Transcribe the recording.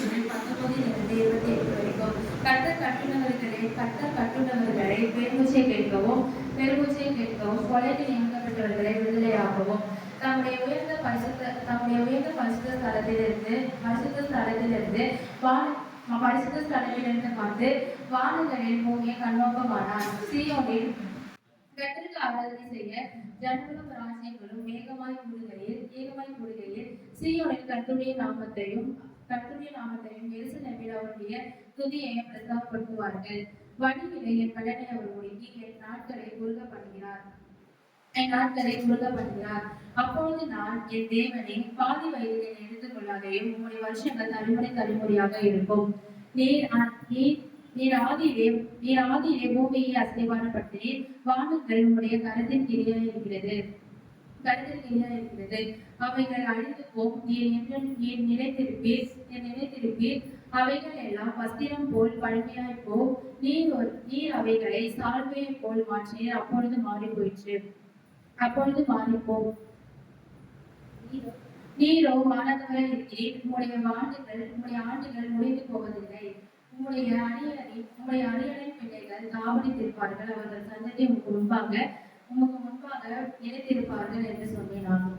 19-28 வரைக்கும் கர்த்தர் கட்டுண்டவர்களை பெருமூச்சை கேட்கவும் கொலைக்கு நியமிக்கப்பட்டவர்களை விடுதலையாகவும் தம்முடைய உயர்ந்த பரிசுத்த ஸ்தலத்திலிருந்து பார்த்து வானங்களில் பூமியை கண்ணோக்கமானார். சீயோனில் கர்த்தருக்கு ஆராதனை செய்ய ஜனங்களும் ராஜ்யங்களும் ஏகமாய் கூடுகையில் சீயோனில் கர்த்தருடைய நாமத்தையும் எருசலேமில் அவருடைய துதியையும் பிரஸ்தாபப்படுத்துவார்கள். வழியிலே என் பலனை அவர் ஒடுக்கி என் நாட்களை குறுக பண்ணுகிறார். அப்பொழுது நான் என் தேவனை பாதி வயதில் எடுத்துக் கொள்ளாதையும் உங்களுடைய வருஷங்கள் தலைமுறையாக இருக்கும். நீர் ஆதியிலே பூமியை அஸ்திவாரப்படுத்தினீர். வானங்கள் உம்முடைய கரத்தின் கீழே இருக்கிறது. அவைகள் அழிந்து போம். நீர் நிலைத்திருப்பீர். அவைகள் எல்லாம் வஸ்திரம் போல் பழமையாய் போ. நீர் அவைகளை சால்வையை போல் மாற்றினீர். அப்பொழுது மாறிப்போம். நீரோ வானகங்கள் இருக்கிறீர். உம்முடைய ஆண்டுகள் முடிந்து போவதில்லை. உம்முடைய அரியணையின் பிள்ளைகள் தாவணித்திருப்பார்கள். அவர்கள் சந்ததி உமக்கு முன்பாக நிலைத்திருப்பார்கள் என்று சொன்னேன்.